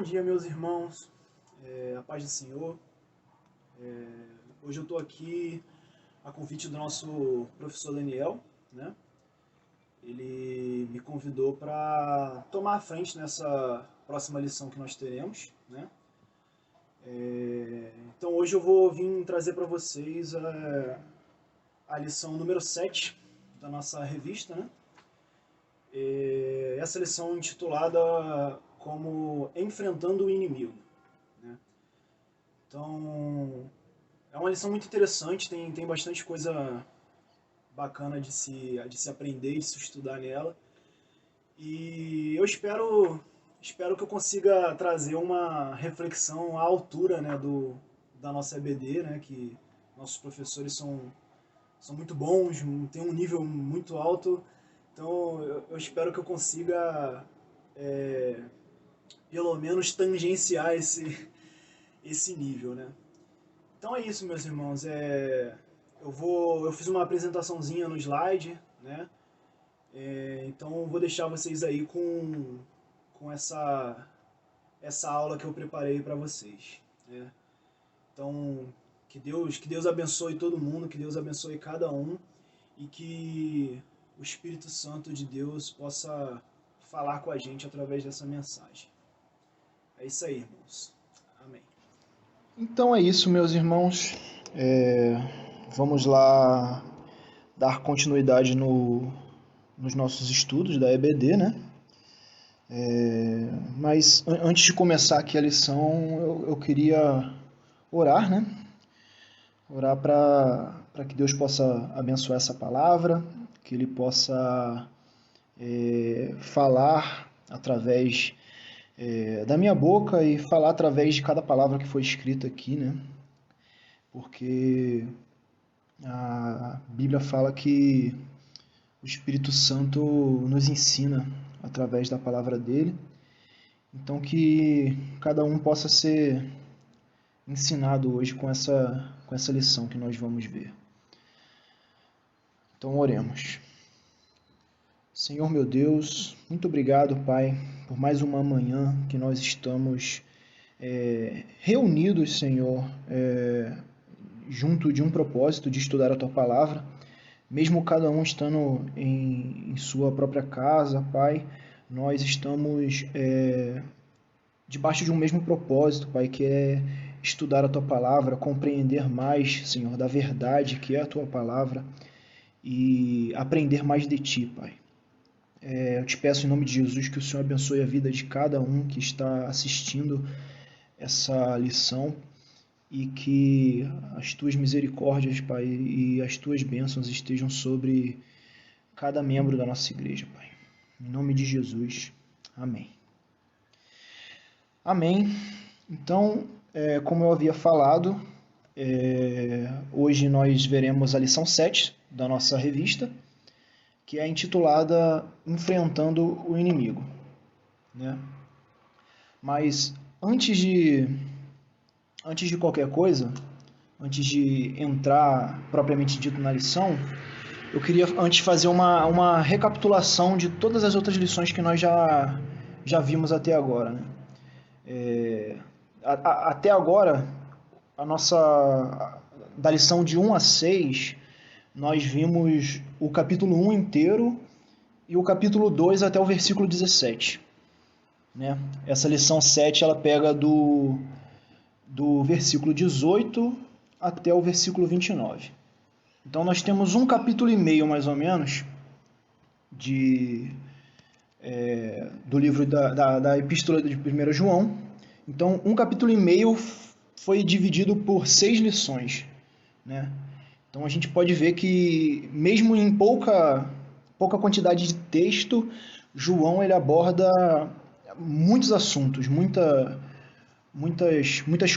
dia, meus irmãos, a paz do Senhor. Hoje eu estou aqui a convite do nosso professor Daniel, né? Ele me convidou para tomar a frente nessa próxima lição que nós teremos, né? Então hoje eu vou vir trazer para vocês a lição número 7 da nossa revista, né? Essa lição intitulada como Enfrentando o Inimigo, né? Então, é uma lição muito interessante, tem bastante coisa bacana de se aprender, de se estudar nela. E eu espero que eu consiga trazer uma reflexão à altura, né, da nossa EBD, né, que nossos professores são muito bons, têm um nível muito alto. Então, eu espero que eu consiga pelo menos tangenciar esse nível, né? Então é isso, meus irmãos. Eu fiz uma apresentaçãozinha no slide, né? Então eu vou deixar vocês aí com essa aula que eu preparei para vocês, né? Então que Deus abençoe todo mundo, que Deus abençoe cada um e que o Espírito Santo de Deus possa falar com a gente através dessa mensagem. É isso aí, irmãos. Amém. Então é isso, meus irmãos. Vamos lá dar continuidade nos nossos estudos da EBD, né? Mas antes de começar aqui a lição, eu queria orar, né? Orar para que Deus possa abençoar essa palavra, que Ele possa falar através da minha boca e falar através de cada palavra que foi escrita aqui, né? Porque a Bíblia fala que o Espírito Santo nos ensina através da palavra dele. Então que cada um possa ser ensinado hoje com essa lição que nós vamos ver. Então oremos. Senhor meu Deus, muito obrigado, Pai, por mais uma manhã que nós estamos reunidos, Senhor, junto de um propósito de estudar a Tua Palavra, mesmo cada um estando em sua própria casa, Pai, nós estamos debaixo de um mesmo propósito, Pai, que é estudar a Tua Palavra, compreender mais, Senhor, da verdade que é a Tua Palavra e aprender mais de Ti, Pai. Eu te peço em nome de Jesus que o Senhor abençoe a vida de cada um que está assistindo essa lição e que as Tuas misericórdias, Pai, e as Tuas bênçãos estejam sobre cada membro da nossa igreja, Pai. Em nome de Jesus. Amém. Amém. Então, como eu havia falado, hoje nós veremos a lição 7 da nossa revista, que é intitulada Enfrentando o Inimigo, né? Mas antes de qualquer coisa, antes de entrar propriamente dito na lição, eu queria antes fazer uma recapitulação de todas as outras lições que nós já vimos até agora, né? Até agora, da lição de 1 a 6, nós vimos o capítulo 1 inteiro e o capítulo 2 até o versículo 17. Né? Essa lição 7 ela pega do versículo 18 até o versículo 29. Então nós temos um capítulo e meio, mais ou menos, do livro da Epístola de 1 João. Então, um capítulo e meio foi dividido por 6 lições, né? Então a gente pode ver que, mesmo em pouca quantidade de texto, João ele aborda muitos assuntos, muitas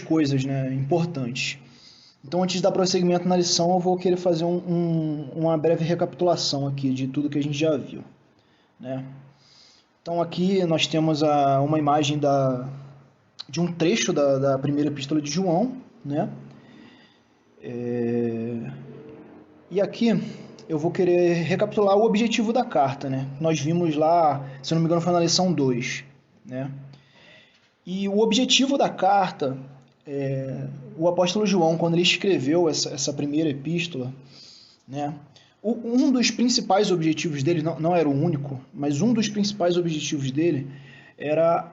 coisas, né, importantes. Então, antes de dar prosseguimento na lição, eu vou querer fazer uma breve recapitulação aqui de tudo que a gente já viu, né? Então, aqui nós temos uma imagem de um trecho da primeira epístola de João, né? E aqui eu vou querer recapitular o objetivo da carta, né? Nós vimos lá, se não me engano, foi na lição 2, né? E o objetivo da carta, o apóstolo João, quando ele escreveu essa primeira epístola, né, um dos principais objetivos dele, não era o único, mas um dos principais objetivos dele era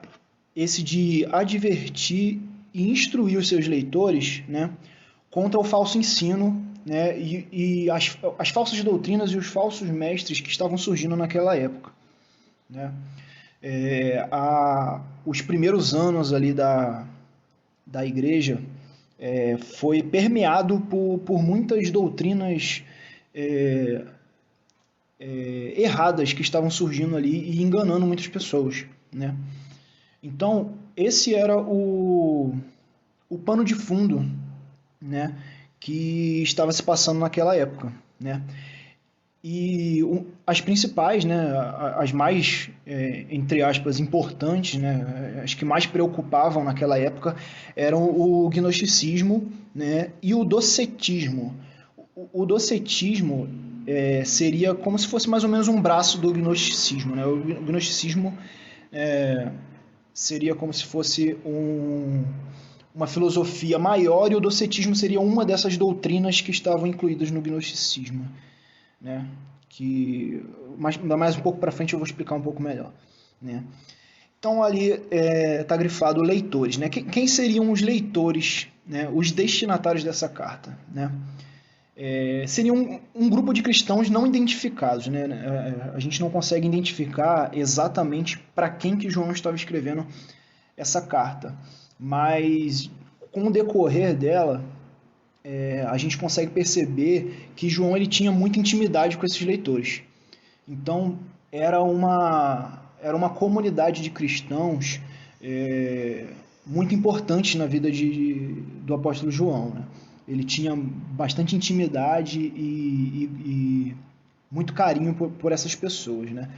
esse de advertir e instruir os seus leitores, né, contra o falso ensino, né, e as falsas doutrinas e os falsos mestres que estavam surgindo naquela época, né. Os primeiros anos ali da igreja foi permeado por muitas doutrinas erradas que estavam surgindo ali e enganando muitas pessoas, né? Então, esse era o pano de fundo, né, que estava se passando naquela época, né? E as principais, né, as mais, entre aspas, importantes, né, as que mais preocupavam naquela época eram o gnosticismo, né, e o docetismo. O docetismo seria como se fosse mais ou menos um braço do gnosticismo, né? O gnosticismo seria como se fosse uma filosofia maior e o docetismo seria uma dessas doutrinas que estavam incluídas no gnosticismo, né? Que mais um pouco para frente eu vou explicar um pouco melhor, né? Então ali está grifado leitores, né? Quem seriam os leitores, né? Os destinatários dessa carta, né? Seria um grupo de cristãos não identificados, né? A gente não consegue identificar exatamente para quem que João estava escrevendo essa carta, mas com o decorrer dela a gente consegue perceber que João ele tinha muita intimidade com esses leitores. Então era uma comunidade de cristãos muito importante na vida do apóstolo João, né? Ele tinha bastante intimidade e muito carinho por essas pessoas, né?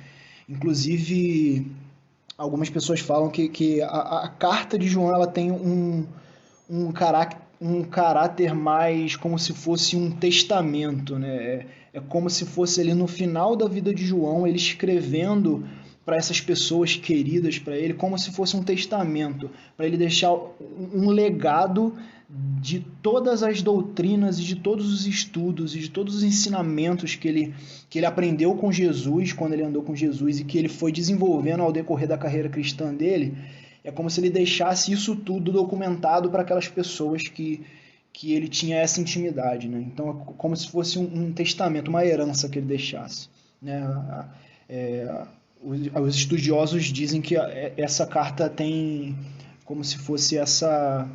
Inclusive, algumas pessoas falam que a carta de João ela tem um caráter mais como se fosse um testamento, né? É como se fosse ali no final da vida de João, ele escrevendo para essas pessoas queridas para ele, como se fosse um testamento, para ele deixar um legado de todas as doutrinas e de todos os estudos e de todos os ensinamentos que ele aprendeu com Jesus, quando ele andou com Jesus, e que ele foi desenvolvendo ao decorrer da carreira cristã dele. É como se ele deixasse isso tudo documentado para aquelas pessoas que ele tinha essa intimidade, né? Então é como se fosse um testamento, uma herança que ele deixasse, né? Os estudiosos dizem que essa carta tem como se fosse essa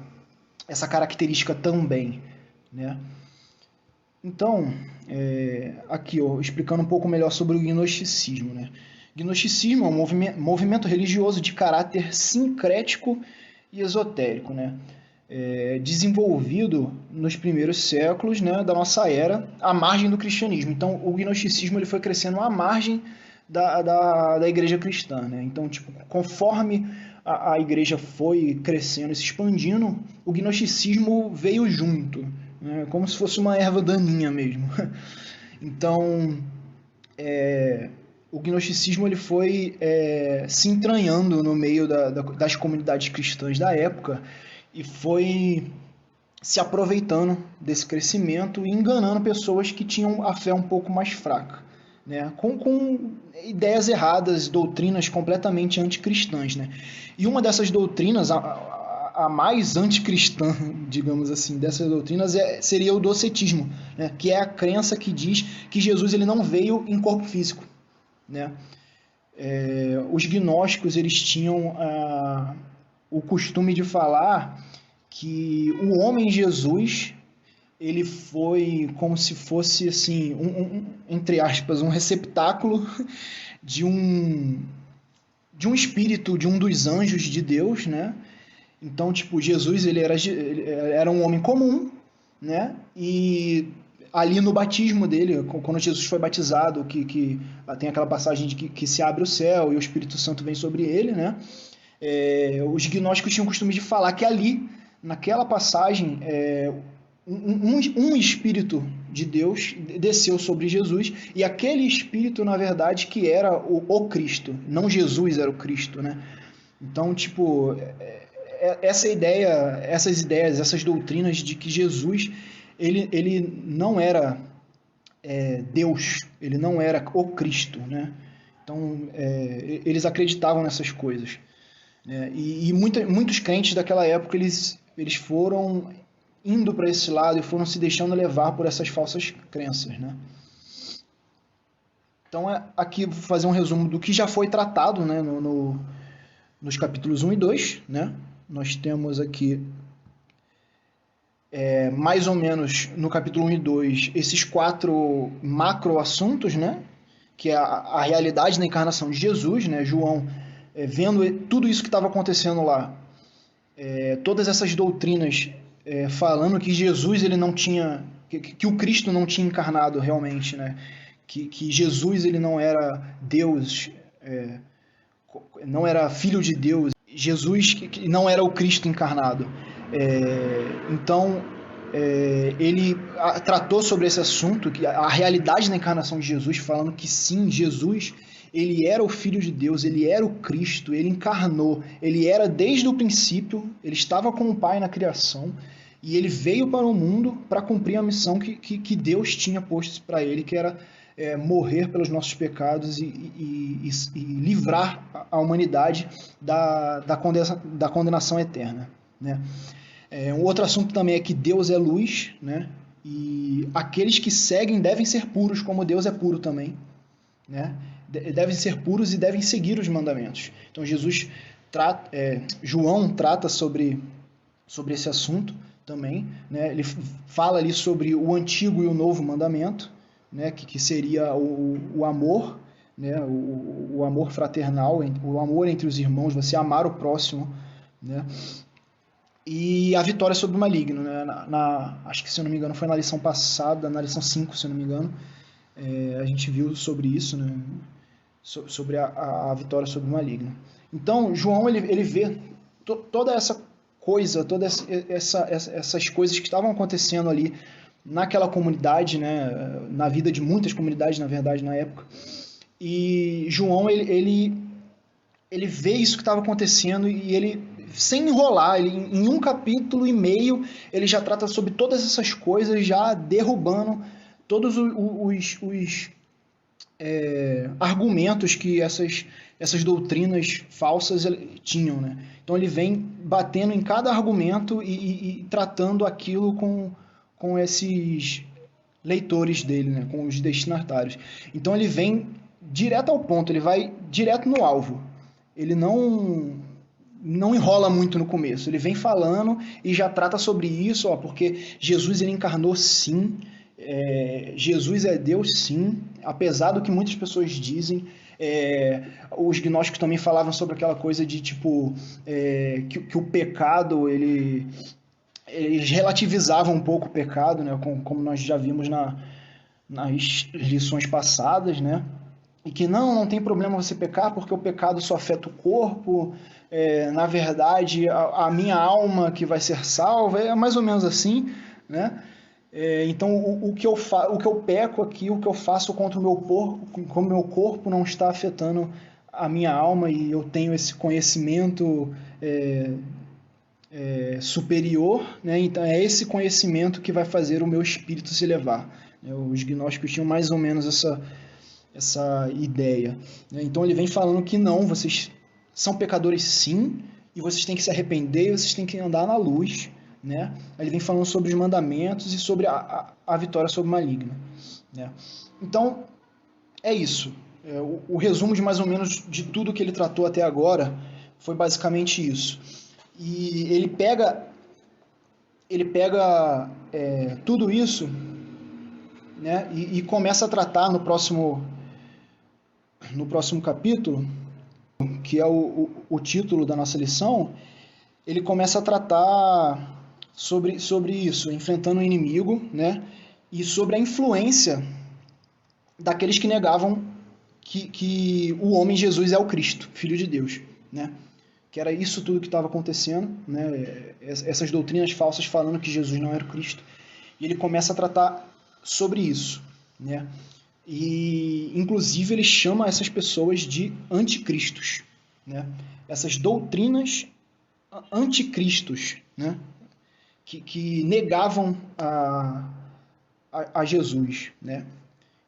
característica também, né? Então, aqui, explicando um pouco melhor sobre o gnosticismo, né? Gnosticismo é um movimento religioso de caráter sincrético e esotérico, né? Desenvolvido nos primeiros séculos, né, da nossa era, à margem do cristianismo. Então, o gnosticismo ele foi crescendo à margem da igreja cristã, né? Então, tipo, conforme a igreja foi crescendo e se expandindo, o gnosticismo veio junto, né? Como se fosse uma erva daninha mesmo. Então, o gnosticismo ele foi se entranhando no meio das comunidades cristãs da época e foi se aproveitando desse crescimento e enganando pessoas que tinham a fé um pouco mais fraca, né? Com ideias erradas, doutrinas completamente anticristãs, né? E uma dessas doutrinas, a mais anticristã, digamos assim, dessas doutrinas seria o docetismo, né? Que é a crença que diz que Jesus ele não veio em corpo físico, né? Os gnósticos eles tinham o costume de falar que o homem Jesus ele foi como se fosse assim entre aspas um receptáculo de um espírito de um dos anjos de Deus, né? Então, tipo, Jesus ele era um homem comum, né? E ali no batismo dele, quando Jesus foi batizado, que tem aquela passagem de que se abre o céu e o Espírito Santo vem sobre ele, né? Os gnósticos tinham o costume de falar que ali, naquela passagem, um espírito de Deus desceu sobre Jesus e aquele espírito, na verdade, que era o Cristo, não Jesus era o Cristo, né? Então, tipo, essas ideias, essas doutrinas de que Jesus ele não era Deus, ele não era o Cristo, né? Então, eles acreditavam nessas coisas, né? E muitos crentes daquela época, eles foram indo para esse lado e foram se deixando levar por essas falsas crenças, né? Então, aqui vou fazer um resumo do que já foi tratado, né, nos capítulos 1 e 2, né? Nós temos aqui, mais ou menos, no capítulo 1 e 2, esses 4 macro assuntos, né? Que é a realidade da encarnação de Jesus, né? João, vendo tudo isso que estava acontecendo lá, todas essas doutrinas falando que Jesus ele não tinha, que o Cristo não tinha encarnado realmente, né? Que Jesus ele não era Deus, não era filho de Deus, Jesus que não era o Cristo encarnado. Então, ele tratou sobre esse assunto, que a realidade da encarnação de Jesus, falando que sim, Jesus, ele era o Filho de Deus, ele era o Cristo, ele encarnou, ele era desde o princípio, ele estava com o Pai na criação, e ele veio para o mundo para cumprir a missão que Deus tinha posto para ele, que era morrer pelos nossos pecados e livrar a humanidade da condenação eterna, né? Um outro assunto também é que Deus é luz, né? E aqueles que seguem devem ser puros, como Deus é puro também, né? Devem ser puros e devem seguir os mandamentos. Então João trata sobre esse assunto também, né? Ele fala ali sobre o antigo e o novo mandamento, né? Que seria o amor, né? O amor fraternal, o amor entre os irmãos, você amar o próximo, né? E a vitória sobre o maligno, né? Acho que, se eu não me engano, foi na lição passada, na lição 5, se eu não me engano, a gente viu sobre isso, né? Sobre a vitória sobre o maligno. Então, João ele vê toda essa coisa, todas essas coisas que estavam acontecendo ali naquela comunidade, né? Na vida de muitas comunidades, na verdade, na época. E João ele vê isso que estava acontecendo e ele, sem enrolar, em 1 capítulo e meio, ele já trata sobre todas essas coisas, já derrubando todos os argumentos que essas doutrinas falsas tinham, né? Então ele vem batendo em cada argumento e tratando aquilo com esses leitores dele, né? Com os destinatários. Então ele vem direto ao ponto, ele vai direto no alvo. Ele não enrola muito no começo, ele vem falando e já trata sobre isso, porque Jesus ele encarnou sim, Jesus é Deus sim, apesar do que muitas pessoas dizem. Os gnósticos também falavam sobre aquela coisa de tipo que o pecado eles relativizavam um pouco o pecado, né, como nós já vimos nas lições passadas, né? E que não tem problema você pecar, porque o pecado só afeta o corpo, na verdade, a minha alma que vai ser salva, é mais ou menos assim, né? Então, o que eu peco aqui, o que eu faço contra o meu corpo não está afetando a minha alma, e eu tenho esse conhecimento superior, né? Então, é esse conhecimento que vai fazer o meu espírito se elevar. Os gnósticos tinham mais ou menos essa ideia, né? Então ele vem falando que não, vocês são pecadores sim, e vocês têm que se arrepender, e vocês têm que andar na luz, né? Ele vem falando sobre os mandamentos e sobre a vitória sobre o maligno, né? Então é isso. O resumo de mais ou menos de tudo que ele tratou até agora foi basicamente isso. E ele pega tudo isso, né? E começa a tratar no próximo capítulo, que é o título da nossa lição. Ele começa a tratar sobre isso, enfrentando o inimigo, né? E sobre a influência daqueles que negavam que o homem Jesus é o Cristo, Filho de Deus, né? Que era isso tudo que estava acontecendo, né? Essas doutrinas falsas falando que Jesus não era o Cristo. E ele começa a tratar sobre isso, né? E, inclusive, ele chama essas pessoas de anticristos, né? Essas doutrinas anticristos, né? Que negavam a Jesus, né?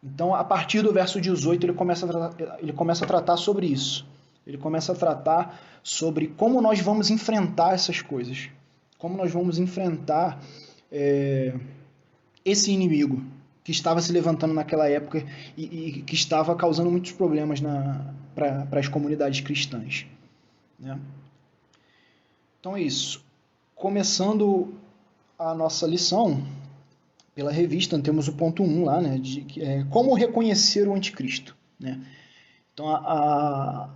Então, a partir do verso 18, ele começa a tratar sobre isso. Ele começa a tratar sobre como nós vamos enfrentar essas coisas. Como nós vamos enfrentar esse inimigo que estava se levantando naquela época e que estava causando muitos problemas para as comunidades cristãs, né? Então é isso. Começando a nossa lição pela revista, temos o ponto 1 lá, né, de como reconhecer o anticristo, né? Então a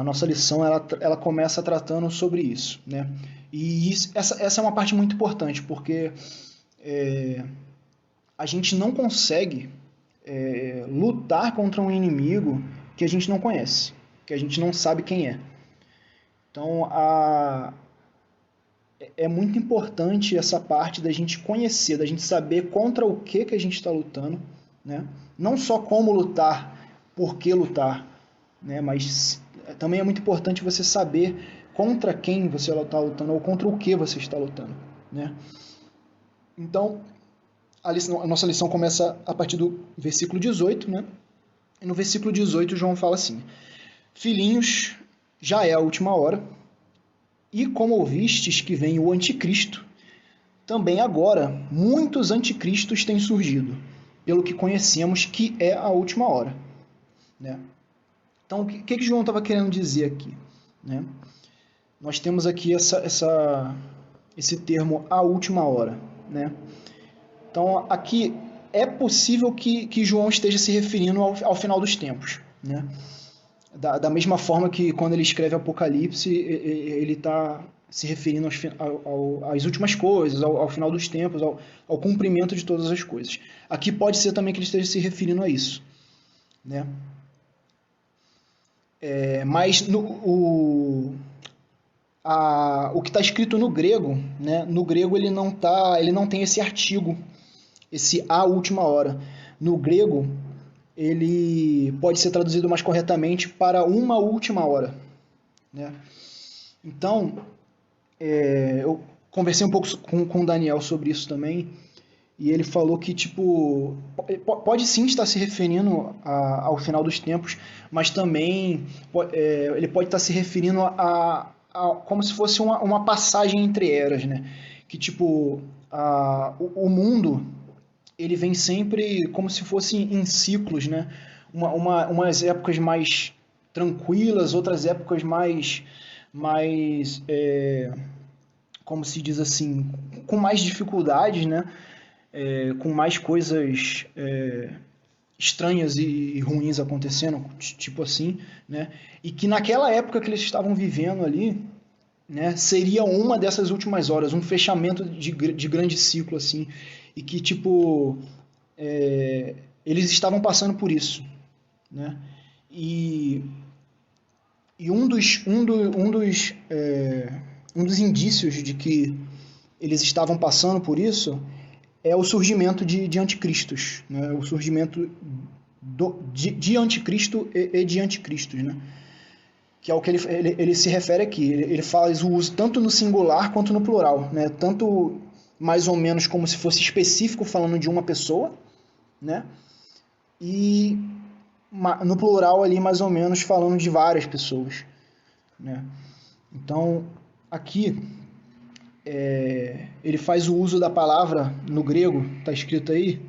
nossa lição ela começa tratando sobre isso, né? E essa é uma parte muito importante, porque a gente não consegue lutar contra um inimigo que a gente não conhece, que a gente não sabe quem é. Então é muito importante essa parte da gente conhecer, da gente saber contra o que a gente está lutando, né? Não só como lutar, por que lutar, né? Mas também é muito importante você saber contra quem você está lutando ou contra o que você está lutando, né? Então, a nossa lição começa a partir do versículo 18, né? E no versículo 18, João fala assim: Filhinhos, já é a última hora, e como ouvistes que vem o anticristo, também agora muitos anticristos têm surgido, pelo que conhecemos que é a última hora, né? Então, o que João estava querendo dizer aqui, né? Nós temos aqui esse termo, a última hora, né? Então, aqui é possível que João esteja se referindo ao final dos tempos, né? Da mesma forma que quando ele escreve Apocalipse, ele está se referindo às últimas coisas, ao final dos tempos, ao cumprimento de todas as coisas. Aqui pode ser também que ele esteja se referindo a isso, né? Mas o que está escrito no grego, né? No grego ele não tem esse artigo, esse a última hora. No grego ele pode ser traduzido mais corretamente para uma última hora, né? Então, eu conversei um pouco com o Daniel sobre isso também, e ele falou que, tipo, pode sim estar se referindo ao final dos tempos, mas também ele pode estar se referindo como se fosse uma passagem entre eras, né? Que, tipo, o mundo ele vem sempre como se fosse em ciclos, né? Umas épocas mais tranquilas, outras épocas mais como se diz assim, com mais dificuldades, né? Com mais coisas estranhas e ruins acontecendo, tipo assim, né? E que naquela época que eles estavam vivendo ali, né, seria uma dessas últimas horas, um fechamento de grande ciclo, assim, e que, tipo, eles estavam passando por isso, né? E um dos indícios de que eles estavam passando por isso é o surgimento de anticristos, né? O surgimento de anticristo e de anticristos, né? Que é o que ele se refere aqui. Ele faz o uso tanto no singular quanto no plural, né? Tanto mais ou menos como se fosse específico falando de uma pessoa, né? E no plural ali mais ou menos falando de várias pessoas, né? Então aqui ele faz o uso da palavra no grego, está escrito aí,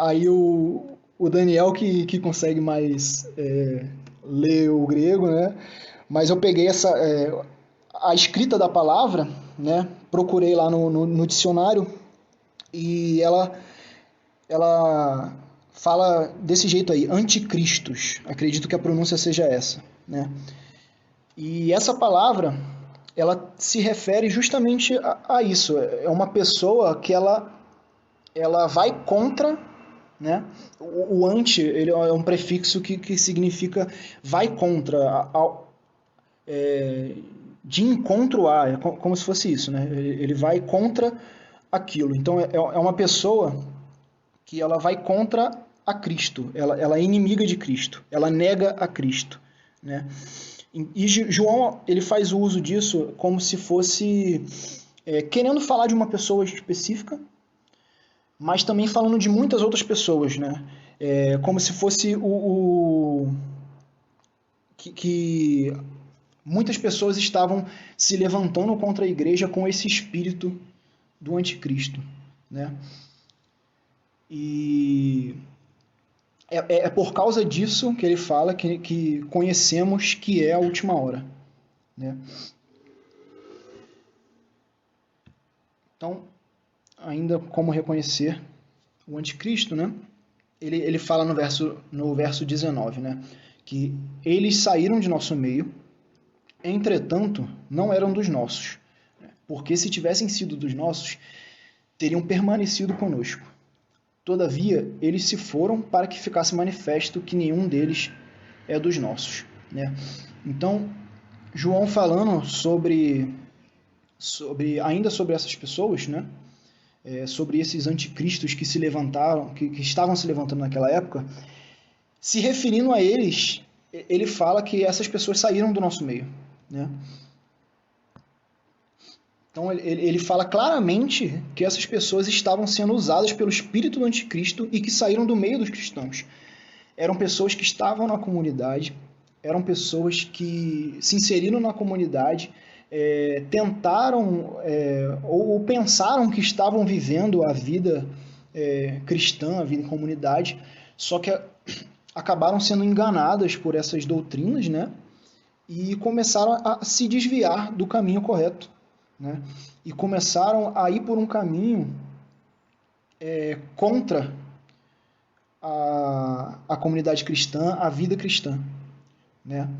aí o Daniel que consegue mais ler o grego, né? Mas eu peguei a escrita da palavra, né? Procurei lá no dicionário e ela fala desse jeito aí, anticristos. Acredito que a pronúncia seja essa, né? E essa palavra ela se refere justamente a isso. É uma pessoa que ela vai contra, né? O anti ele é um prefixo que significa vai contra, de encontro a, é como se fosse isso, né? Ele vai contra aquilo. Então é uma pessoa que ela vai contra a Cristo, ela é inimiga de Cristo, ela nega a Cristo, né? E João, ele faz uso disso como se fosse querendo falar de uma pessoa específica, mas também falando de muitas outras pessoas, né? Como se fosse que muitas pessoas estavam se levantando contra a igreja com esse espírito do anticristo, né? E é por causa disso que ele fala que conhecemos que é a última hora, né? Então, ainda como reconhecer o anticristo, né? Ele fala no verso 19, né? Que eles saíram de nosso meio, entretanto, não eram dos nossos, porque se tivessem sido dos nossos, teriam permanecido conosco. Todavia, eles se foram para que ficasse manifesto que nenhum deles é dos nossos, né? Então, João falando ainda sobre essas pessoas, né? Sobre esses anticristos que se levantaram, que estavam se levantando naquela época, se referindo a eles, ele fala que essas pessoas saíram do nosso meio, né? Então ele fala claramente que essas pessoas estavam sendo usadas pelo espírito do anticristo e que saíram do meio dos cristãos. Eram pessoas que estavam na comunidade, eram pessoas que se inseriram na comunidade, tentaram ou pensaram que estavam vivendo a vida cristã, a vida em comunidade, só que acabaram sendo enganadas por essas doutrinas, né? E começaram a se desviar do caminho correto, né? E começaram a ir por um caminho contra a comunidade cristã, a vida cristã, né?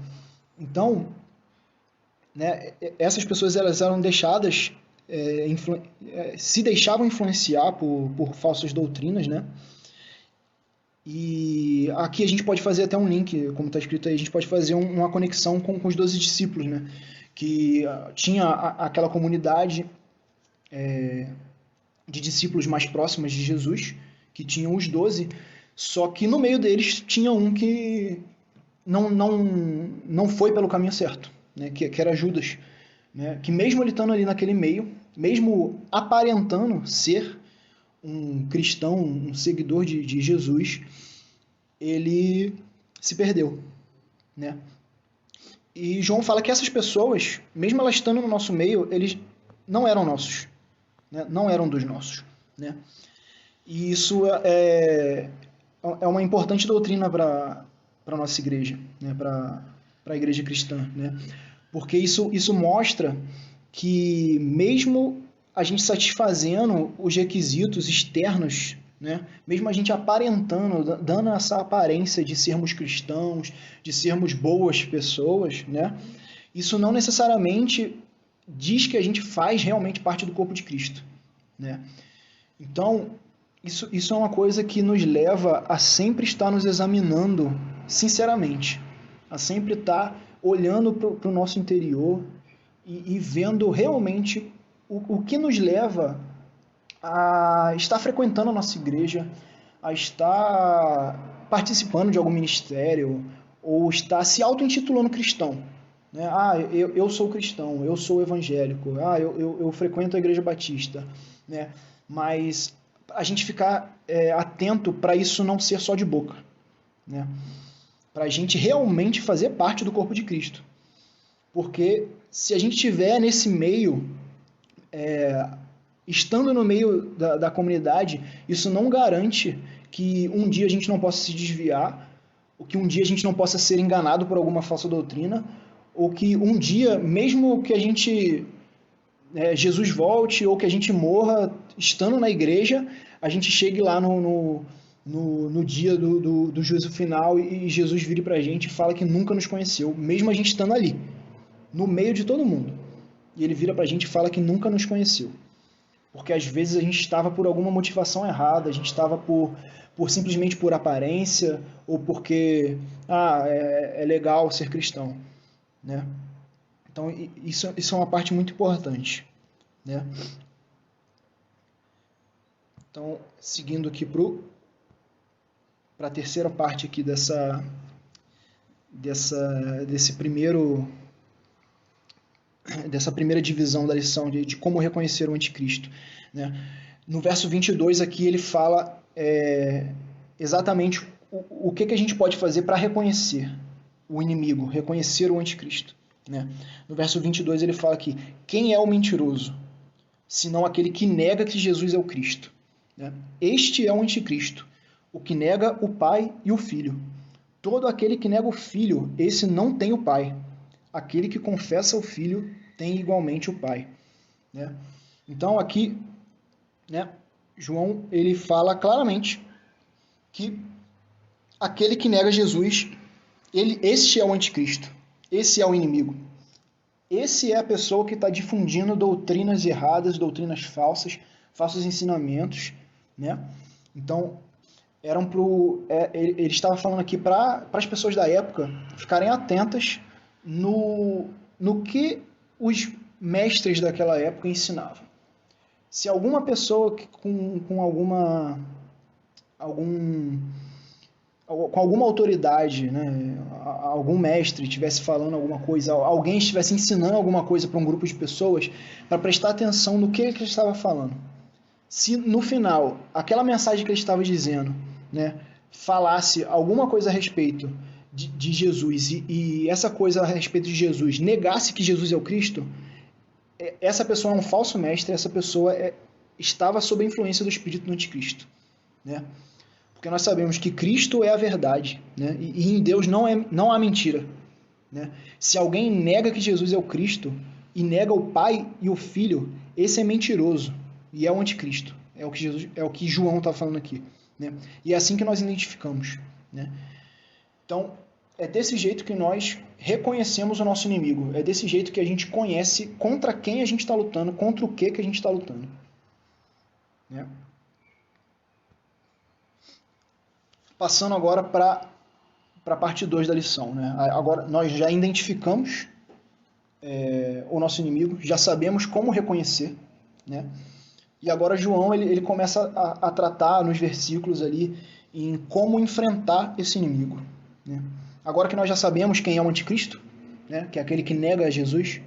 Então, né, essas pessoas elas eram deixadas, se deixavam influenciar por falsas doutrinas, né? E aqui a gente pode fazer até um link, como está escrito aí, a gente pode fazer uma conexão com os 12 discípulos, né? Que tinha aquela comunidade de discípulos mais próximos de Jesus, que tinham os 12, só que no meio deles tinha um que não foi pelo caminho certo, né? Que era Judas, né? Que mesmo ele estando ali naquele meio, mesmo aparentando ser um cristão, um seguidor de Jesus, ele se perdeu, né? E João fala que essas pessoas, mesmo elas estando no nosso meio, eles não eram nossos, né? Não eram dos nossos, né? E isso é uma importante doutrina para a nossa igreja, né? Para a igreja cristã, né? Porque isso mostra que mesmo a gente satisfazendo os requisitos externos, né? Mesmo a gente aparentando, dando essa aparência de sermos cristãos, de sermos boas pessoas, né? Isso não necessariamente diz que a gente faz realmente parte do corpo de Cristo, né? Então, isso é uma coisa que nos leva a sempre estar nos examinando sinceramente, a sempre estar olhando para o nosso interior e vendo realmente o que nos leva a estar frequentando a nossa igreja, a estar participando de algum ministério ou estar se auto-intitulando cristão. Né? Eu sou cristão, eu sou evangélico, eu frequento a igreja batista. Né? Mas a gente ficar atento para isso não ser só de boca. Né? Para a gente realmente fazer parte do corpo de Cristo. Porque se a gente estiver nesse meio, estando no meio da comunidade, isso não garante que um dia a gente não possa se desviar, ou que um dia a gente não possa ser enganado por alguma falsa doutrina, ou que um dia, mesmo que a gente Jesus volte ou que a gente morra estando na igreja, a gente chegue lá no dia do juízo final e Jesus vire pra gente e fala que nunca nos conheceu, mesmo a gente estando ali, no meio de todo mundo. E ele vira pra gente e fala que nunca nos conheceu. Porque às vezes a gente estava por alguma motivação errada, a gente estava simplesmente por aparência, ou porque é legal ser cristão. Né? Então isso é uma parte muito importante. Né? Então, seguindo aqui para a terceira parte aqui dessa primeira divisão da lição de como reconhecer o anticristo, né? No verso 22 aqui ele fala exatamente o que a gente pode fazer para reconhecer o inimigo, reconhecer o anticristo, né? No verso 22 ele fala aqui: quem é o mentiroso, senão aquele que nega que Jesus é o Cristo, né? Este é o anticristo, o que nega o Pai e o Filho. Todo aquele que nega o Filho, esse não tem o Pai. Aquele que confessa o Filho tem igualmente o Pai, né? Então aqui, né, João ele fala claramente que aquele que nega Jesus, este é o anticristo, esse é o inimigo. Esse é a pessoa que está difundindo doutrinas erradas, doutrinas falsas, falsos ensinamentos, né? Então, ele estava falando aqui para as pessoas da época ficarem atentas no que os mestres daquela época ensinavam. Se alguma pessoa com alguma autoridade, né, algum mestre estivesse falando alguma coisa, alguém estivesse ensinando alguma coisa para um grupo de pessoas, para prestar atenção no que ele estava falando. Se no final, aquela mensagem que ele estava dizendo, né, falasse alguma coisa a respeito de Jesus e essa coisa a respeito de Jesus negasse que Jesus é o Cristo, essa pessoa é um falso mestre, essa pessoa estava sob a influência do espírito do anticristo, né? Porque nós sabemos que Cristo é a verdade, né? E em Deus não há mentira, né? Se alguém nega que Jesus é o Cristo e nega o Pai e o Filho, esse é mentiroso e é o anticristo. É o que João está falando aqui, né? E é assim que nós identificamos, né? Então, é desse jeito que nós reconhecemos o nosso inimigo. É desse jeito que a gente conhece contra quem a gente está lutando, contra o que a gente está lutando, né? Passando agora para a parte 2 da lição, né? Agora nós já identificamos o nosso inimigo, já sabemos como reconhecer, né? E agora João ele começa a tratar nos versículos ali em como enfrentar esse inimigo, né? Agora que nós já sabemos quem é o anticristo, né, que é aquele que nega Jesus,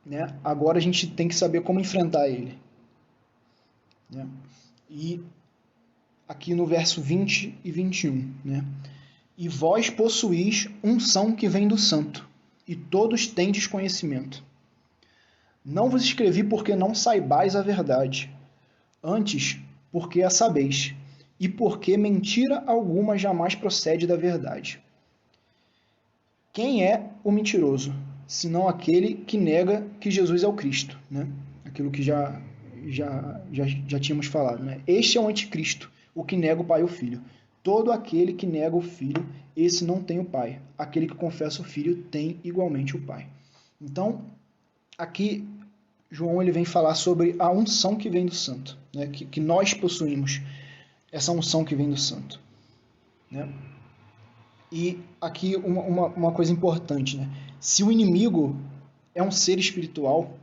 né, agora a gente tem que saber como enfrentar ele, né? E aqui no verso 20 e 21, né? E vós possuís unção que vem do santo, e todos tendes conhecimento. Não vos escrevi porque não saibais a verdade, antes porque a sabeis, e porque mentira alguma jamais procede da verdade. Quem é o mentiroso, senão aquele que nega que Jesus é o Cristo, né? Aquilo que já tínhamos falado, né? Este é o anticristo, o que nega o Pai e o Filho. Todo aquele que nega o Filho, esse não tem o Pai. Aquele que confessa o Filho tem igualmente o Pai. Então, aqui João ele vem falar sobre a unção que vem do Santo, né? Que nós possuímos essa unção que vem do Santo, né? E aqui uma coisa importante, né? Se o inimigo é um ser espiritual,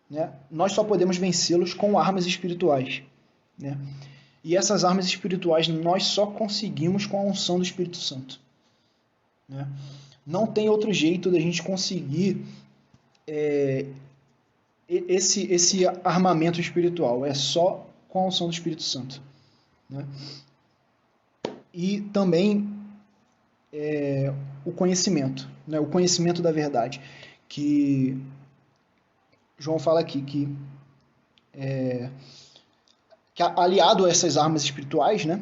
né, nós só podemos vencê-los com armas espirituais, né? E essas armas espirituais nós só conseguimos com a unção do Espírito Santo, né? Não tem outro jeito da gente conseguir esse armamento espiritual, é só com a unção do Espírito Santo, né? E também o conhecimento, né? O conhecimento da verdade, que João fala aqui que aliado a essas armas espirituais, né,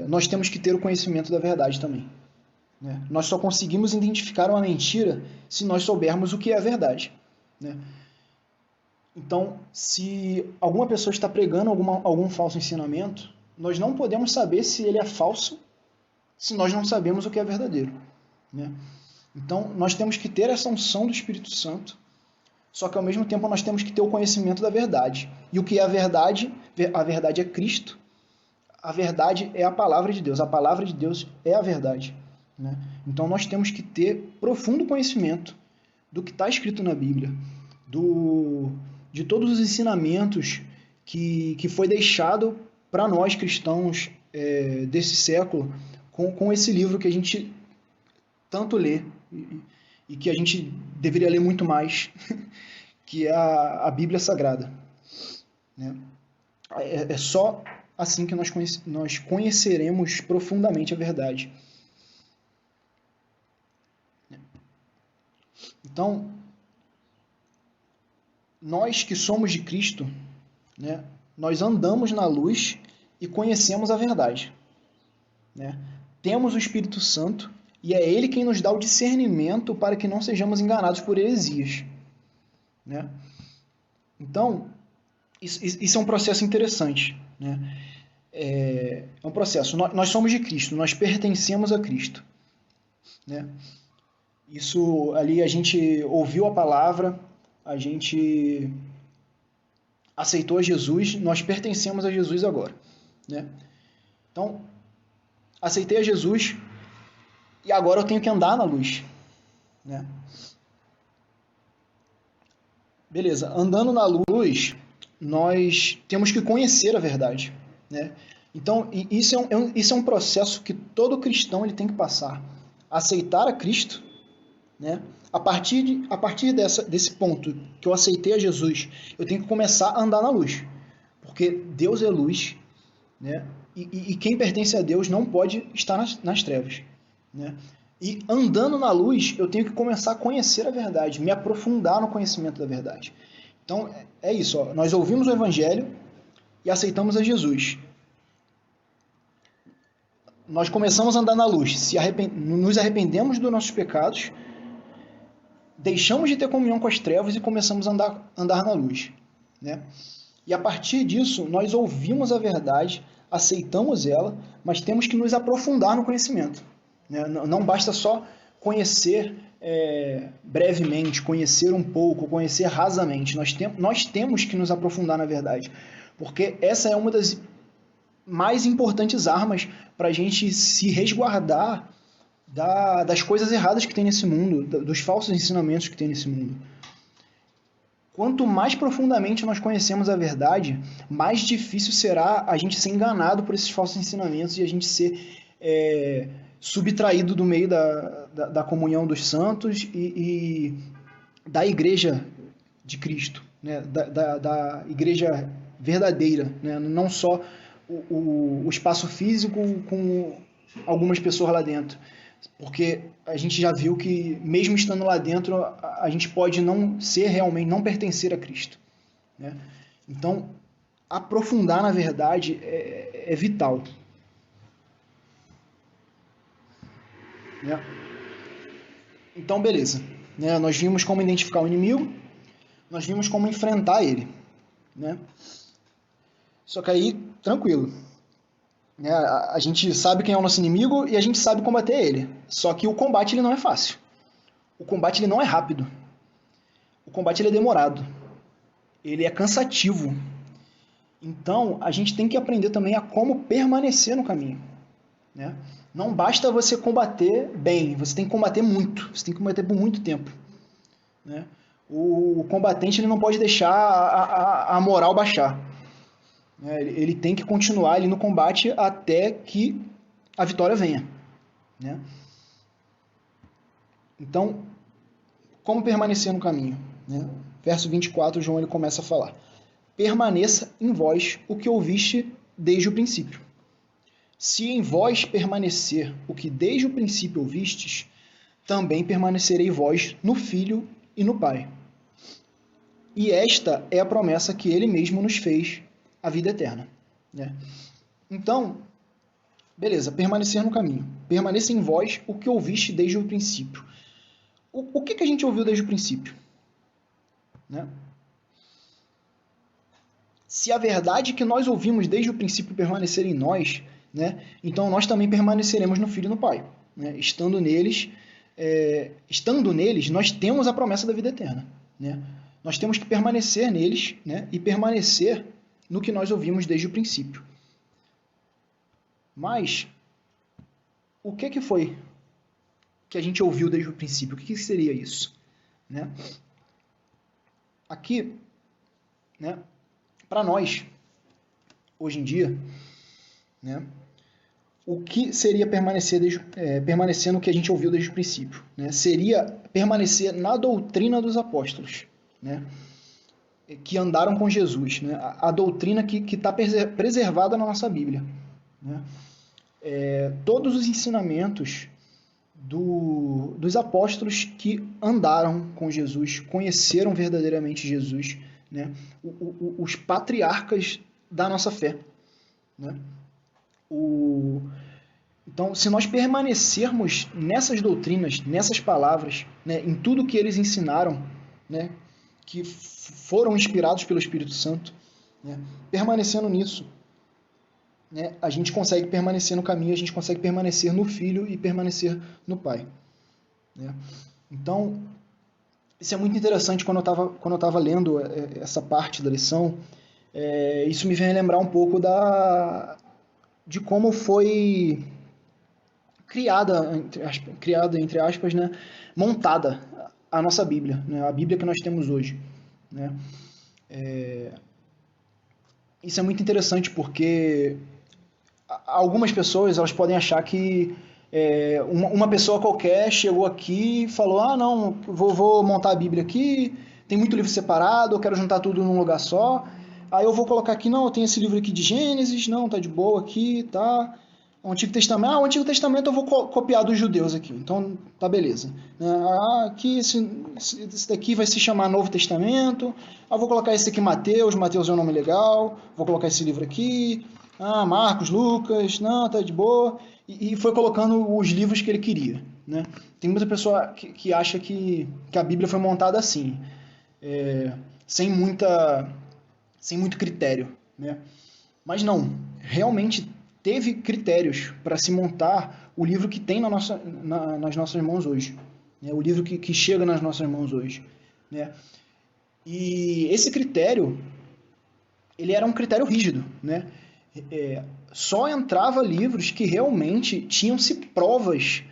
nós temos que ter o conhecimento da verdade também, né? Nós só conseguimos identificar uma mentira se nós soubermos o que é a verdade, né? Então, se alguma pessoa está pregando algum falso ensinamento, nós não podemos saber se ele é falso se nós não sabemos o que é verdadeiro, né? Então, nós temos que ter essa unção do Espírito Santo, só que ao mesmo tempo nós temos que ter o conhecimento da verdade. E o que é a verdade? A verdade é Cristo. A verdade é a palavra de Deus. A palavra de Deus é a verdade, né? Então nós temos que ter profundo conhecimento do que está escrito na Bíblia, de todos os ensinamentos que foi deixado para nós cristãos desse século com esse livro que a gente tanto lê e que a gente deveria ler muito mais, que é a Bíblia Sagrada. Né? É só assim que nós conheceremos profundamente a verdade. Então, nós que somos de Cristo, né, nós andamos na luz e conhecemos a verdade. Né? Temos o Espírito Santo e é Ele quem nos dá o discernimento para que não sejamos enganados por heresias. Né? Então, isso é um processo interessante. Né? É um processo. Nós somos de Cristo, nós pertencemos a Cristo. Né? Isso ali a gente ouviu a palavra, a gente aceitou a Jesus, nós pertencemos a Jesus agora. Né? Então, aceitei a Jesus e agora eu tenho que andar na luz. Né? Beleza, andando na luz, nós temos que conhecer a verdade. Né? Então, isso é um processo que todo cristão ele tem que passar. Aceitar a Cristo, né? A partir desse ponto que eu aceitei a Jesus, eu tenho que começar a andar na luz. Porque Deus é luz, né? E quem pertence a Deus não pode estar nas trevas. Né? E andando na luz, eu tenho que começar a conhecer a verdade, me aprofundar no conhecimento da verdade. Então, é isso. Ó. Nós ouvimos o Evangelho e aceitamos a Jesus. Nós começamos a andar na luz, nos arrependemos dos nossos pecados, deixamos de ter comunhão com as trevas e começamos a andar na luz. Né? E a partir disso, nós ouvimos a verdade, aceitamos ela, mas temos que nos aprofundar no conhecimento. Né? Não basta só conhecer brevemente, conhecer um pouco, conhecer rasamente. Nós temos que nos aprofundar na verdade, porque essa é uma das mais importantes armas para a gente se resguardar das coisas erradas que tem nesse mundo, dos falsos ensinamentos que tem nesse mundo. Quanto mais profundamente nós conhecemos a verdade, mais difícil será a gente ser enganado por esses falsos ensinamentos e a gente ser subtraído do meio da comunhão dos santos e da igreja de Cristo, né? da igreja verdadeira, né? Não só o espaço físico com algumas pessoas lá dentro. Porque a gente já viu que, mesmo estando lá dentro, a gente pode não ser realmente, não pertencer a Cristo. Né? Então, aprofundar na verdade é vital. Né? Então, beleza. Né? Nós vimos como identificar o inimigo, nós vimos como enfrentar ele. Né? Só que aí, tranquilo. Né? A gente sabe quem é o nosso inimigo e a gente sabe combater ele. Só que o combate ele não é fácil. O combate ele não é rápido. O combate ele é demorado. Ele é cansativo. Então, a gente tem que aprender também a como permanecer no caminho. Né? Não basta você combater bem, você tem que combater muito. Você tem que combater por muito tempo. Né? O combatente ele não pode deixar a moral baixar. Ele tem que continuar ali no combate até que a vitória venha. Né? Então, como permanecer no caminho? Né? Verso 24, João ele começa a falar. Permaneça em vós o que ouviste desde o princípio. Se em vós permanecer o que desde o princípio ouvistes, também permanecerei vós no Filho e no Pai. E esta é a promessa que ele mesmo nos fez, a vida eterna. Né? Então, beleza, permanecer no caminho. Permaneça em vós o que ouviste desde o princípio. O que a gente ouviu desde o princípio? Né? Se a verdade que nós ouvimos desde o princípio permanecer em nós, né, então nós também permaneceremos no Filho e no Pai. Né? Estando neles, nós temos a promessa da vida eterna. Né? Nós temos que permanecer neles, né, e permanecer no que nós ouvimos desde o princípio. Mas, o que foi que a gente ouviu desde o princípio? O que seria isso? Né? Aqui, né, para nós, hoje em dia, né, o que seria permanecer no que a gente ouviu desde o princípio? Né? Seria permanecer na doutrina dos apóstolos, né? Que andaram com Jesus, né? A doutrina que está preservada na nossa Bíblia. Né? Todos os ensinamentos dos apóstolos que andaram com Jesus, conheceram verdadeiramente Jesus, né? Os patriarcas da nossa fé. Né? Então, se nós permanecermos nessas doutrinas, nessas palavras, né, em tudo que eles ensinaram, né, que foram inspirados pelo Espírito Santo, né, permanecendo nisso, né, a gente consegue permanecer no caminho, a gente consegue permanecer no Filho e permanecer no Pai. Né? Então, isso é muito interessante quando eu estava lendo essa parte da lição. Isso me vem lembrar um pouco de como foi criada, entre aspas, né, montada a nossa Bíblia, né, a Bíblia que nós temos hoje. Né? Isso é muito interessante porque algumas pessoas elas podem achar que uma pessoa qualquer chegou aqui e falou: ah, não, vou montar a Bíblia aqui, tem muito livro separado, eu quero juntar tudo num lugar só, aí eu vou colocar aqui, não, eu tenho esse livro aqui de Gênesis, não, tá de boa aqui, tá... O Antigo Testamento, o Antigo Testamento eu vou copiar dos judeus aqui, então tá beleza. Aqui esse daqui vai se chamar Novo Testamento, vou colocar esse aqui Mateus é um nome legal, vou colocar esse livro aqui, Marcos, Lucas, não, tá de boa, e foi colocando os livros que ele queria. Né? Tem muita pessoa que acha que a Bíblia foi montada assim, sem muito critério. Né? Mas não, realmente teve critérios para se montar o livro que tem nas nossas mãos hoje. Né? O livro que chega nas nossas mãos hoje. Né? E esse critério, ele era um critério rígido. Né? Só entrava livros que realmente tinham-se provas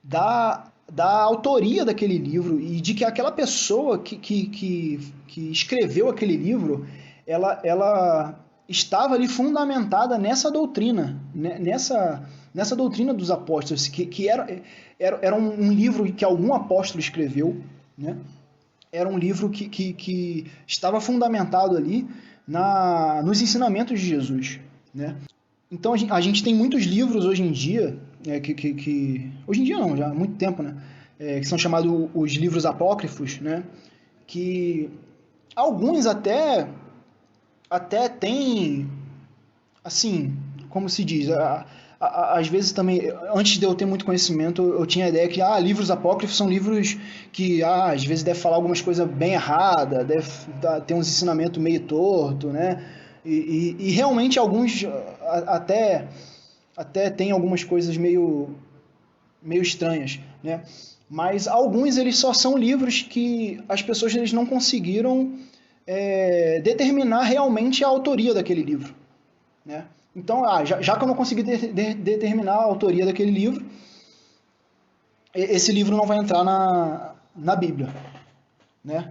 da autoria daquele livro e de que aquela pessoa que escreveu aquele livro, ela estava ali fundamentada nessa doutrina, né? nessa doutrina dos apóstolos, que era um livro que algum apóstolo escreveu, né? Era um livro que estava fundamentado ali nos ensinamentos de Jesus. Né? Então a gente tem muitos livros hoje em dia, hoje em dia não, já há muito tempo, né? Que são chamados os livros apócrifos, né? Que alguns até tem, assim, como se diz, às vezes também, antes de eu ter muito conhecimento, eu tinha a ideia que livros apócrifos são livros que às vezes deve falar algumas coisas bem erradas, deve ter uns ensinamentos meio torto, né? E realmente alguns até tem algumas coisas meio estranhas, né? Mas alguns eles só são livros que as pessoas eles não conseguiram determinar realmente a autoria daquele livro. Né? Então, já que eu não consegui determinar a autoria daquele livro, esse livro não vai entrar na Bíblia. Né?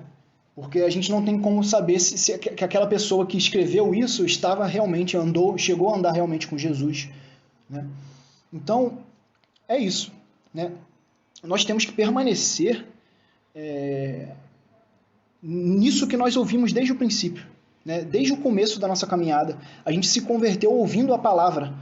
Porque a gente não tem como saber se aquela pessoa que escreveu isso estava realmente, chegou a andar realmente com Jesus. Né? Então, é isso. Né? Nós temos que permanecer nisso que nós ouvimos desde o princípio, né? Desde o começo da nossa caminhada. A gente se converteu ouvindo a palavra,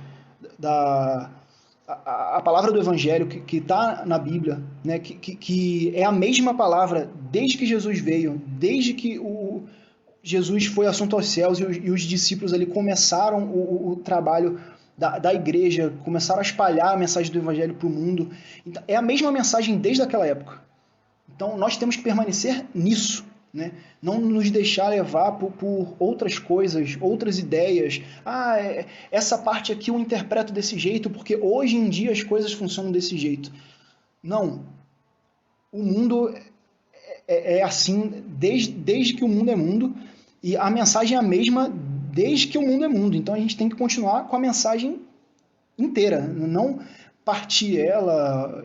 a palavra do Evangelho que está na Bíblia, né? que é a mesma palavra desde que Jesus veio, desde que Jesus foi assunto aos céus e os discípulos ali começaram o trabalho da igreja, começaram a espalhar a mensagem do Evangelho para o mundo. Então, é a mesma mensagem desde aquela época. Então nós temos que permanecer nisso. Né? Não nos deixar levar por outras coisas, outras ideias. Essa parte aqui eu interpreto desse jeito porque hoje em dia as coisas funcionam desse jeito. Não. O mundo é assim desde que o mundo é mundo e a mensagem é a mesma desde que o mundo é mundo. Então a gente tem que continuar com a mensagem inteira, não partir ela,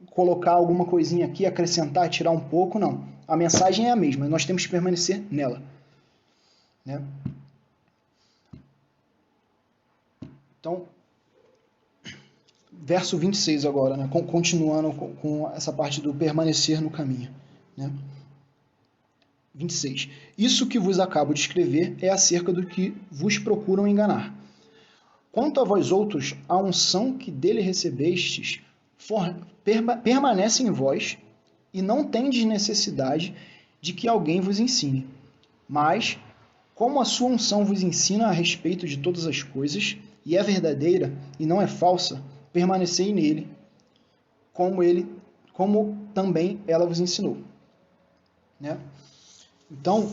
colocar alguma coisinha aqui, acrescentar, tirar um pouco, não. A mensagem é a mesma, nós temos que permanecer nela. Né? Então, verso 26 agora, né? Continuando com essa parte do permanecer no caminho, né? 26. Isso que vos acabo de escrever é acerca do que vos procuram enganar. Quanto a vós outros, a unção que dele recebestes permanece em vós e não tendes necessidade de que alguém vos ensine. Mas, como a sua unção vos ensina a respeito de todas as coisas, e é verdadeira e não é falsa, permanecei nele, como também ela vos ensinou. Né? Então,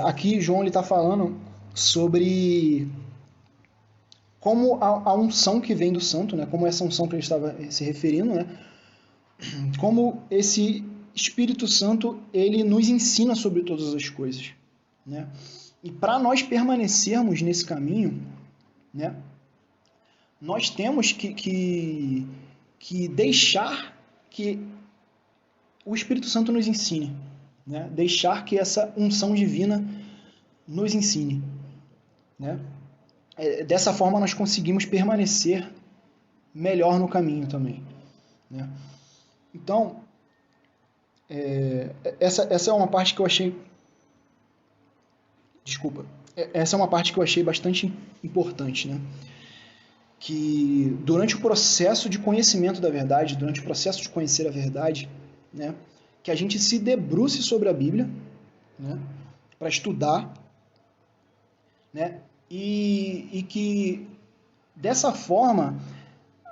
aqui João está falando sobre como a unção que vem do santo, né? Como essa unção que ele estava se referindo, né? Como esse Espírito Santo ele nos ensina sobre todas as coisas, né? E para nós permanecermos nesse caminho, né? Nós temos que deixar que o Espírito Santo nos ensine, né? Deixar que essa unção divina nos ensine, né? Dessa forma nós conseguimos permanecer melhor no caminho também, né? Então, essa é uma parte que eu achei... Desculpa. Essa é uma parte que eu achei bastante importante, né? Que durante o processo de conhecimento da verdade, durante o processo de conhecer a verdade, né, que a gente se debruce sobre a Bíblia, né, para estudar, né, e que dessa forma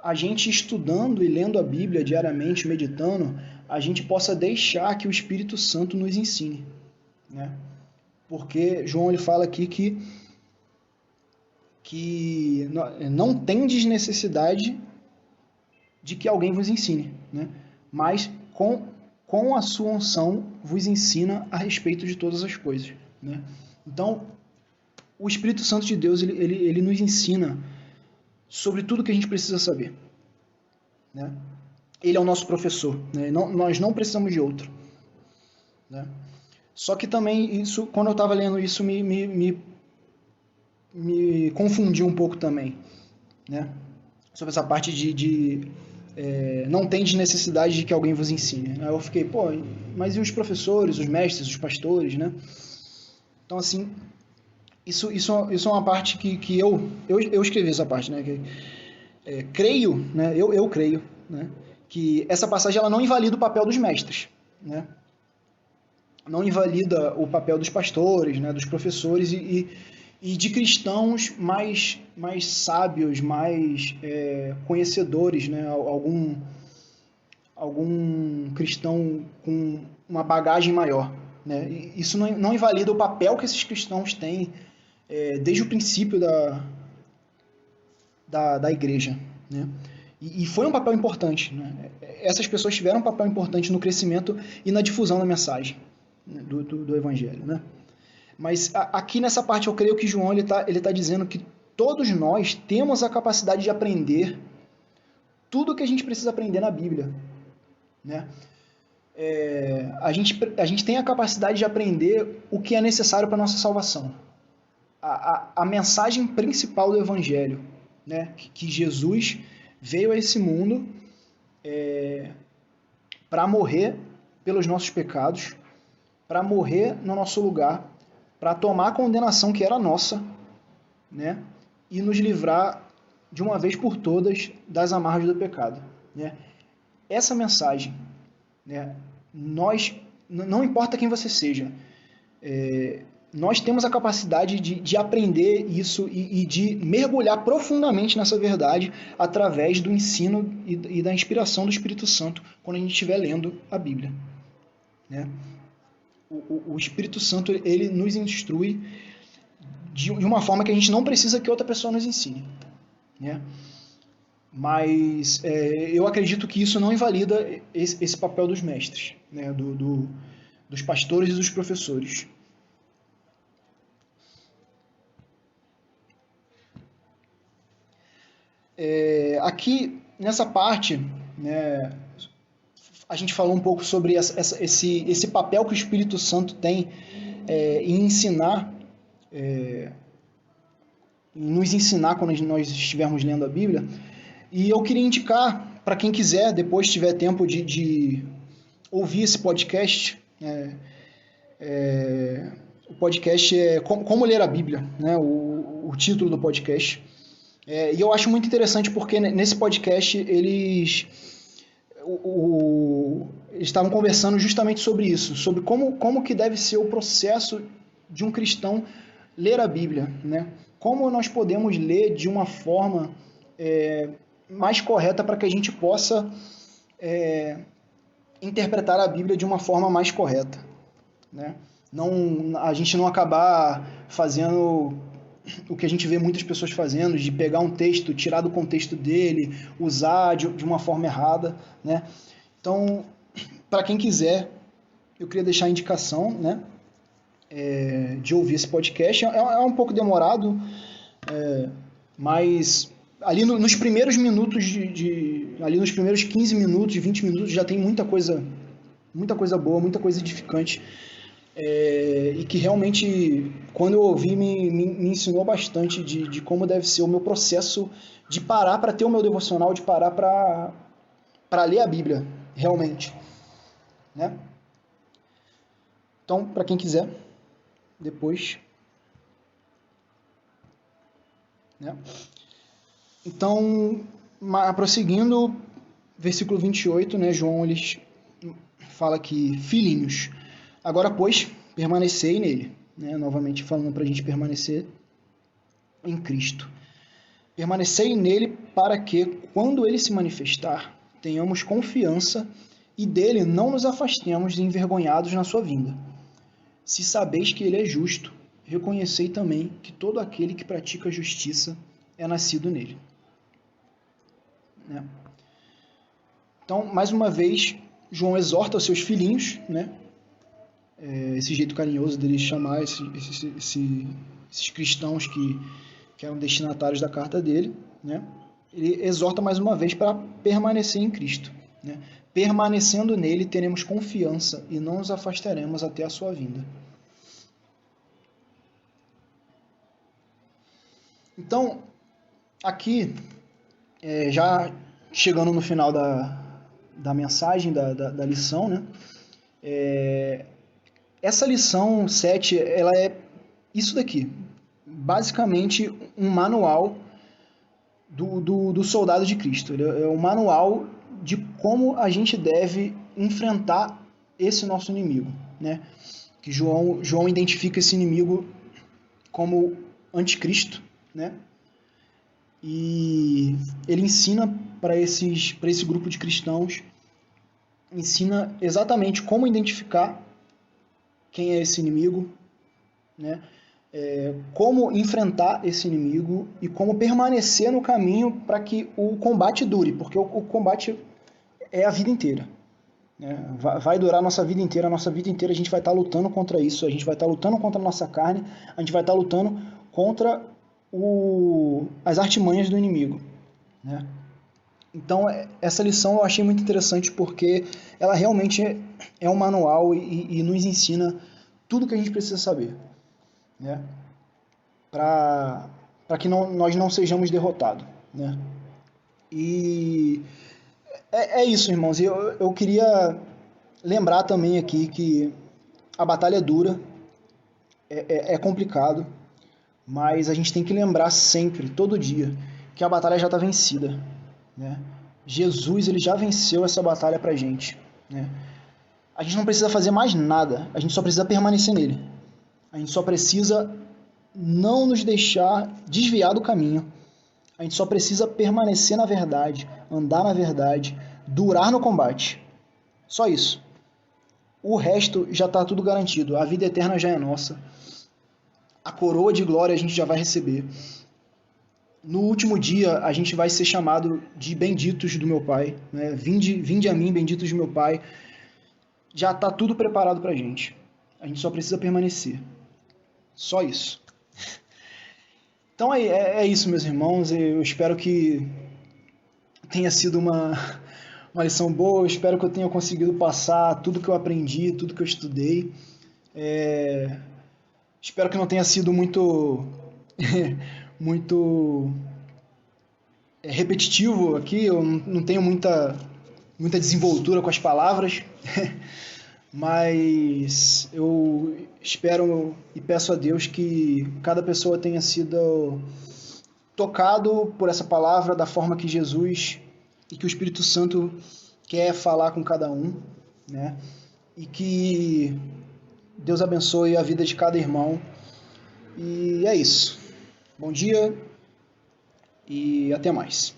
a gente estudando e lendo a Bíblia diariamente, meditando, a gente possa deixar que o Espírito Santo nos ensine, né? Porque João ele fala aqui que não tendes necessidade de que alguém vos ensine, né? Mas com a sua unção vos ensina a respeito de todas as coisas, né? Então, o Espírito Santo de Deus ele nos ensina sobre tudo que a gente precisa saber, né? Ele é o nosso professor, né? Nós não precisamos de outro, né? Só que também, isso, quando eu estava lendo isso, me confundiu um pouco também, né? Sobre essa parte não tem de necessidade de que alguém vos ensine. Aí eu fiquei, mas e os professores, os mestres, os pastores, né? Então, assim, isso é uma parte que eu escrevi essa parte, né? Creio, né? Eu creio, né? Que essa passagem ela não invalida o papel dos mestres, né? Não invalida o papel dos pastores, né? Dos professores e de cristãos mais sábios, mais conhecedores, né? Algum cristão com uma bagagem maior, né? Isso não invalida o papel que esses cristãos têm desde o princípio da igreja, né? E foi um papel importante, né? Essas pessoas tiveram um papel importante no crescimento e na difusão da mensagem, né? do Evangelho, né? Mas aqui nessa parte eu creio que João ele tá dizendo que todos nós temos a capacidade de aprender tudo o que a gente precisa aprender na Bíblia, né? A gente tem a capacidade de aprender o que é necessário para a nossa salvação. A mensagem principal do Evangelho, né? Que Jesus veio a esse mundo para morrer pelos nossos pecados, para morrer no nosso lugar, para tomar a condenação que era nossa, né? E nos livrar de uma vez por todas das amarras do pecado, né? Essa mensagem, né? Não importa quem você seja, nós temos a capacidade de aprender isso e de mergulhar profundamente nessa verdade através do ensino e da inspiração do Espírito Santo quando a gente estiver lendo a Bíblia, né? O Espírito Santo ele nos instrui de uma forma que a gente não precisa que outra pessoa nos ensine, né? Mas eu acredito que isso não invalida esse papel dos mestres, né? Dos pastores e dos professores. Aqui, nessa parte, né, a gente falou um pouco sobre esse papel que o Espírito Santo tem em ensinar, em nos ensinar quando nós estivermos lendo a Bíblia. E eu queria indicar para quem quiser, depois tiver tempo de ouvir esse podcast. O podcast é Como Ler a Bíblia, né? O título do podcast. E eu acho muito interessante porque nesse podcast eles estavam conversando justamente sobre isso, sobre como que deve ser o processo de um cristão ler a Bíblia, né? Como nós podemos ler de uma forma mais correta para que a gente possa interpretar a Bíblia de uma forma mais correta, né? A gente não acabar fazendo o que a gente vê muitas pessoas fazendo, de pegar um texto, tirar do contexto dele, usar de uma forma errada, né? Então, para quem quiser, eu queria deixar a indicação, né, de ouvir esse podcast. É um pouco demorado, mas ali nos primeiros minutos ali nos primeiros 15 minutos, 20 minutos, já tem muita coisa boa, muita coisa edificante. E que realmente, quando eu ouvi, me ensinou bastante de como deve ser o meu processo de parar para ter o meu devocional, de parar para ler a Bíblia, realmente, né? Então, para quem quiser, depois, né? Então, prosseguindo, versículo 28, né, João fala que, filhinhos, agora, pois, permanecei nele, né? Novamente falando para a gente permanecer em Cristo. Permanecei nele para que, quando ele se manifestar, tenhamos confiança e dele não nos afastemos envergonhados na sua vinda. Se sabeis que ele é justo, reconhecei também que todo aquele que pratica a justiça é nascido nele. Né? Então, mais uma vez, João exorta os seus filhinhos, né? Esse jeito carinhoso dele chamar esses cristãos que eram destinatários da carta dele, né? Ele exorta mais uma vez para permanecer em Cristo, né? Permanecendo nele, teremos confiança e não nos afastaremos até a sua vinda. Então, aqui, já chegando no final da mensagem, da lição, né? Essa lição 7, ela é isso daqui. Basicamente, um manual do soldado de Cristo. Ele é um manual de como a gente deve enfrentar esse nosso inimigo, né? Que João identifica esse inimigo como anticristo, né? E ele ensina para esse grupo de cristãos, ensina exatamente como identificar quem é esse inimigo, né? Como enfrentar esse inimigo e como permanecer no caminho para que o combate dure, porque o combate é a vida inteira, né? Vai durar a nossa vida inteira a gente vai estar lutando contra isso, a gente vai estar lutando contra a nossa carne, a gente vai estar lutando contra as artimanhas do inimigo, né? Então, essa lição eu achei muito interessante porque ela realmente é um manual e nos ensina tudo que a gente precisa saber, né? Para que nós não sejamos derrotados, né? E é isso, irmãos. Eu queria lembrar também aqui que a batalha é dura, é complicado, mas a gente tem que lembrar sempre, todo dia, que a batalha já está vencida, né? Jesus, ele já venceu essa batalha pra gente, né? A gente não precisa fazer mais nada, a gente só precisa permanecer nele. A gente só precisa não nos deixar desviar do caminho. A gente só precisa permanecer na verdade, andar na verdade, durar no combate. Só isso. O resto já está tudo garantido. A vida eterna já é nossa. A coroa de glória a gente já vai receber. No último dia, a gente vai ser chamado de benditos do meu Pai, né? Vinde a mim, benditos do meu Pai. Já está tudo preparado para a gente. A gente só precisa permanecer. Só isso. Então é isso, meus irmãos. Eu espero que tenha sido uma lição boa. Eu espero que eu tenha conseguido passar tudo que eu aprendi, tudo que eu estudei. Espero que não tenha sido muito repetitivo aqui, eu não tenho muita desenvoltura com as palavras, mas eu espero e peço a Deus que cada pessoa tenha sido tocado por essa palavra da forma que Jesus e que o Espírito Santo quer falar com cada um, né? E que Deus abençoe a vida de cada irmão. E é isso. Bom dia e até mais.